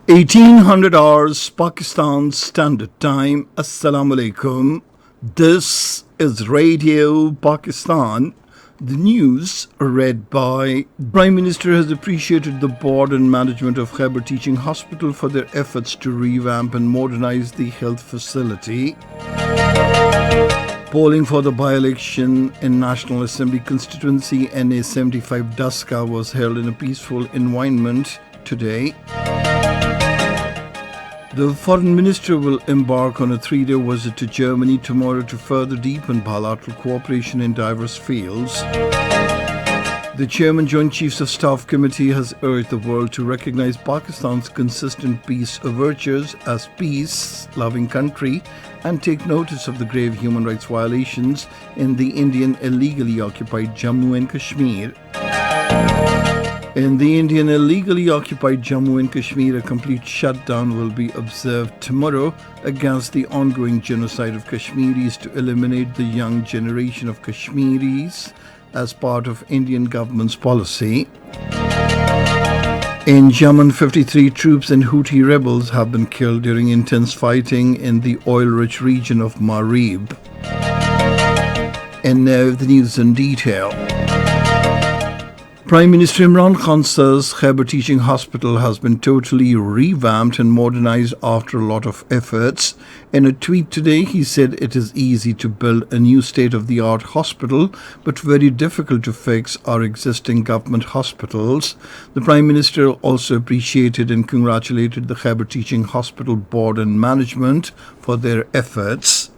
1800 hours Pakistan Standard Time. Assalamu alaikum. This is Radio Pakistan. The news read by Prime Minister has appreciated the board and management of Khyber Teaching Hospital for their efforts to revamp and modernize the health facility. Polling for the by-election in National Assembly constituency NA 75 Daska was held in a peaceful environment today. The Foreign Minister will embark on a 3-day visit to Germany tomorrow to further deepen bilateral cooperation in diverse fields. The Chairman Joint Chiefs of Staff Committee has urged the world to recognize Pakistan's consistent peace overtures as peace-loving country and take notice of the grave human rights violations in the Indian illegally occupied Jammu and Kashmir. In the Indian illegally occupied Jammu and Kashmir, a complete shutdown will be observed tomorrow against the ongoing genocide of Kashmiris to eliminate the young generation of Kashmiris as part of Indian government's policy. In Yemen, 53 troops and Houthi rebels have been killed during intense fighting in the oil-rich region of Marib. And now the news in detail. Prime Minister Imran Khan says Khyber Teaching Hospital has been totally revamped and modernized after a lot of efforts. In a tweet today, he said it is easy to build a new state-of-the-art hospital, but very difficult to fix our existing government hospitals. The Prime Minister also appreciated and congratulated the Khyber Teaching Hospital board and management for their efforts.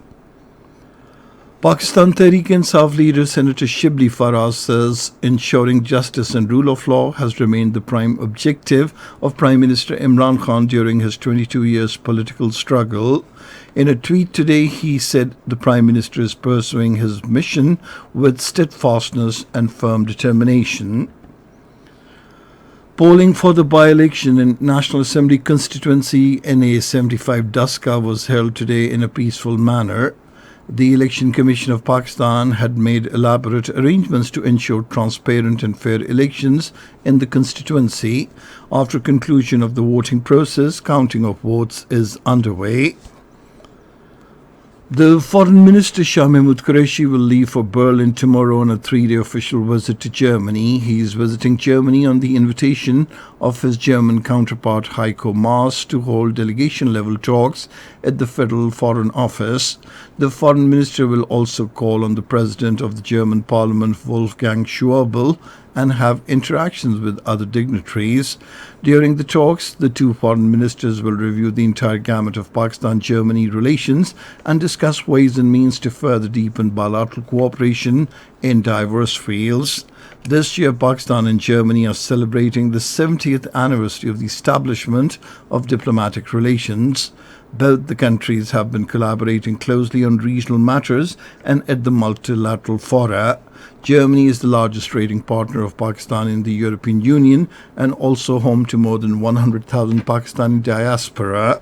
Pakistan Tehreek-e-Insaf leader Senator Shibli Farah says ensuring justice and rule of law has remained the prime objective of Prime Minister Imran Khan during his 22 years political struggle. In a tweet today, he said the Prime Minister is pursuing his mission with steadfastness and firm determination. Polling for the by-election in National Assembly constituency NA 75 Daska was held today in a peaceful manner. The Election Commission of Pakistan had made elaborate arrangements to ensure transparent and fair elections in the constituency. After conclusion of the voting process, counting of votes is underway. The Foreign Minister Shah Mahmood Qureshi will leave for Berlin tomorrow on a 3-day official visit to Germany. He is visiting Germany on the invitation of his German counterpart Heiko Maas to hold delegation-level talks at the Federal Foreign Office. The Foreign Minister will also call on the President of the German Parliament Wolfgang Schäuble and have interactions with other dignitaries. During the talks, the two foreign ministers will review the entire gamut of Pakistan-Germany relations and discuss ways and means to further deepen bilateral cooperation in diverse fields. This year, Pakistan and Germany are celebrating the 70th anniversary of the establishment of diplomatic relations. Both the countries have been collaborating closely on regional matters and at the multilateral fora. Germany is the largest trading partner of Pakistan in the European Union and also home to more than 100,000 Pakistani diaspora.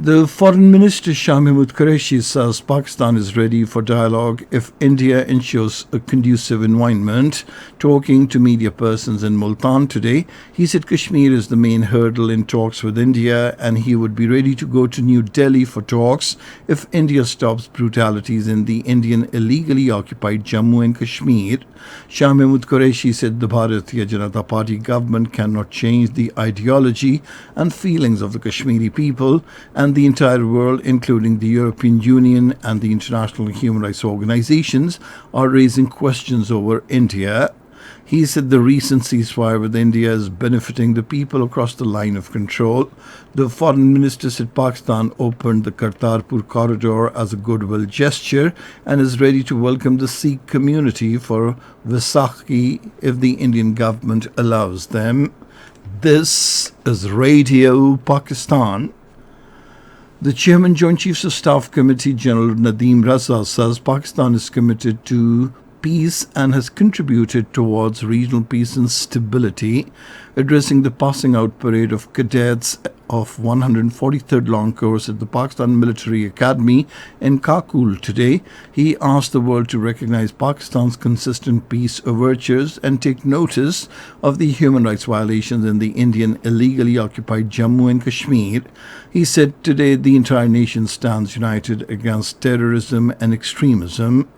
The Foreign Minister Shah Mahmood Qureshi says Pakistan is ready for dialogue if India ensures a conducive environment. Talking to media persons in Multan today, he said Kashmir is the main hurdle in talks with India and he would be ready to go to New Delhi for talks if India stops brutalities in the Indian illegally occupied Jammu and Kashmir. Shah Mahmood Qureshi said the Bharatiya Janata Party government cannot change the ideology and feelings of the Kashmiri people, and the entire world, including the European Union and the international human rights organizations, are raising questions over India. He said the recent ceasefire with India is benefiting the people across the line of control. The Foreign Minister said Pakistan opened the Kartarpur corridor as a goodwill gesture and is ready to welcome the Sikh community for Vaisakhi if the Indian government allows them. This is Radio Pakistan. The Chairman Joint Chiefs of Staff Committee General Nadeem Raza says Pakistan is committed to peace and has contributed towards regional peace and stability. Addressing the passing out parade of cadets of 143rd Long Course at the Pakistan Military Academy in Kakul today, he asked the world to recognize Pakistan's consistent peace overtures and take notice of the human rights violations in the Indian illegally occupied Jammu and Kashmir. He said today the entire nation stands united against terrorism and extremism.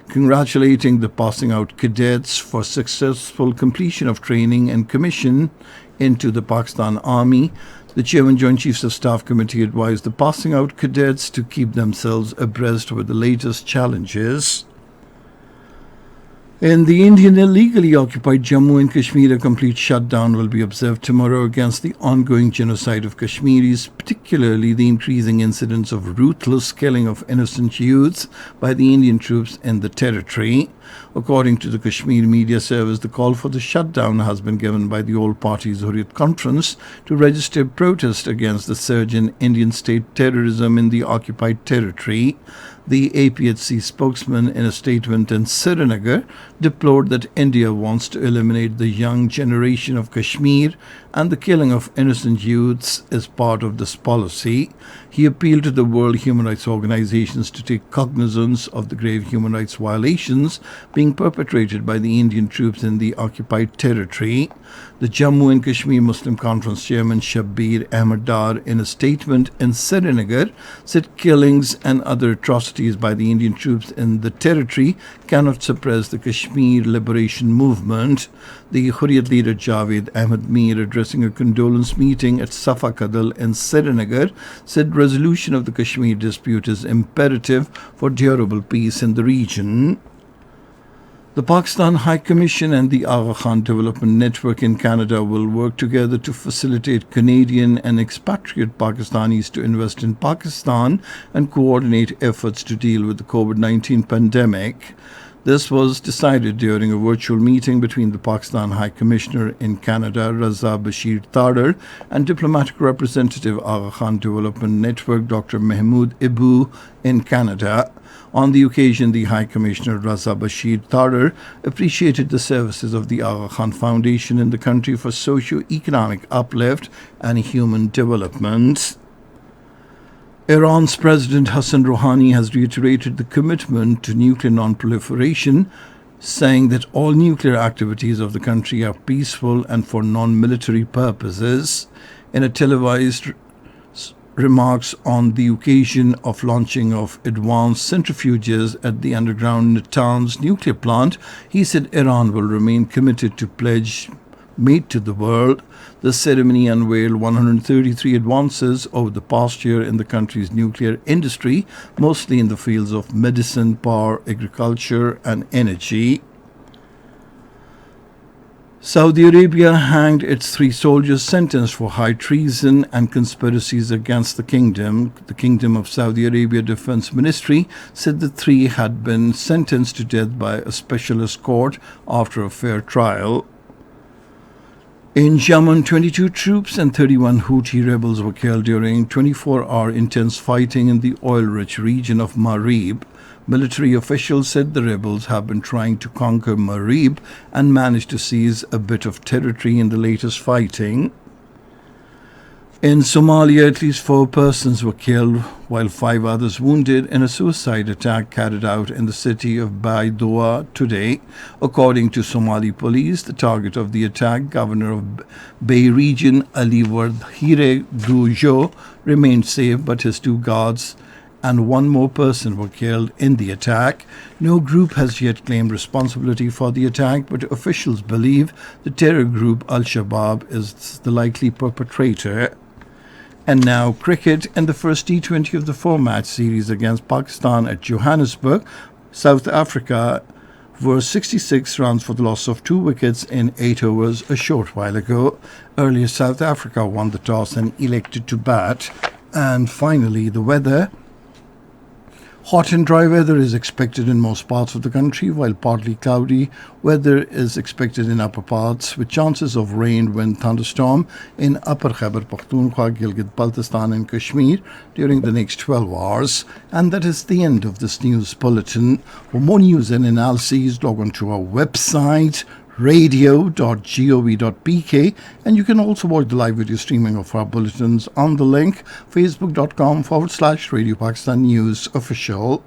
Congratulating the passing out cadets for successful completion of training and commission into the Pakistan Army, the Chairman Joint Chiefs of Staff Committee advised the passing out cadets to keep themselves abreast with the latest challenges. In the Indian illegally occupied Jammu and Kashmir, a complete shutdown will be observed tomorrow against the ongoing genocide of Kashmiris, particularly the increasing incidents of ruthless killing of innocent youths by the Indian troops in the territory. According to the Kashmir Media Service, the call for the shutdown has been given by the All Parties Hurriyat Conference to register protest against the surge in Indian state terrorism in the occupied territory. The APHC spokesman, in a statement in Srinagar, deplored that India wants to eliminate the young generation of Kashmir and the killing of innocent youths is part of this policy. He appealed to the World Human Rights Organizations to take cognizance of the grave human rights violations being perpetrated by the Indian troops in the occupied territory. The Jammu and Kashmir Muslim Conference Chairman Shabbir Ahmad Dar, in a statement in Srinagar, said killings and other atrocities by the Indian troops in the territory cannot suppress the Kashmir liberation movement. The Hurriyat leader Javed Ahmed Mir, addressing a condolence meeting at Safa Kadal in Srinagar, said resolution of the Kashmir dispute is imperative for durable peace in the region. The Pakistan High Commission and the Aga Khan Development Network in Canada will work together to facilitate Canadian and expatriate Pakistanis to invest in Pakistan and coordinate efforts to deal with the COVID-19 pandemic. This was decided during a virtual meeting between the Pakistan High Commissioner in Canada, Raza Bashir Tadar, and diplomatic representative Aga Khan Development Network, Dr. Mahmood Ibu, in Canada. On the occasion, the High Commissioner Raza Bashir Tadar appreciated the services of the Aga Khan Foundation in the country for socio-economic uplift and human development. Iran's President Hassan Rouhani has reiterated the commitment to nuclear non-proliferation, saying that all nuclear activities of the country are peaceful and for non-military purposes. In a televised remarks on the occasion of launching of advanced centrifuges at the underground Natanz nuclear plant, he said Iran will remain committed to pledge made to the world. The ceremony unveiled 133 advances over the past year in the country's nuclear industry, mostly in the fields of medicine, power, agriculture, and energy. Saudi Arabia hanged its 3 soldiers sentenced for high treason and conspiracies against the kingdom. The Kingdom of Saudi Arabia Defense Ministry said the 3 had been sentenced to death by a specialist court after a fair trial. In Yemen, 22 troops and 31 Houthi rebels were killed during 24-hour intense fighting in the oil-rich region of Marib. Military officials said the rebels have been trying to conquer Marib and managed to seize a bit of territory in the latest fighting. In Somalia, at least 4 persons were killed, while 5 others wounded in a suicide attack carried out in the city of Baidoa today. According to Somali police, the target of the attack, Governor of Bay Region Ali Wardhire Gujo, remained safe, but his 2 guards and 1 more person were killed in the attack. No group has yet claimed responsibility for the attack, but officials believe the terror group Al-Shabaab is the likely perpetrator. And now cricket. In the first T20 of the 4-match series against Pakistan at Johannesburg, South Africa were 66 runs for the loss of 2 wickets in 8 overs a short while ago. Earlier, South Africa won the toss and elected to bat. And finally, the weather. Hot and dry weather is expected in most parts of the country, while partly cloudy weather is expected in upper parts, with chances of rain, wind, thunderstorm in Upper Khyber Pakhtunkhwa, Gilgit-Baltistan and Kashmir during the next 12 hours. And that is the end of this news bulletin. For more news and analyses, log on to our website radio.gov.pk, and you can also watch the live video streaming of our bulletins on the link facebook.com/Radio Pakistan News Official.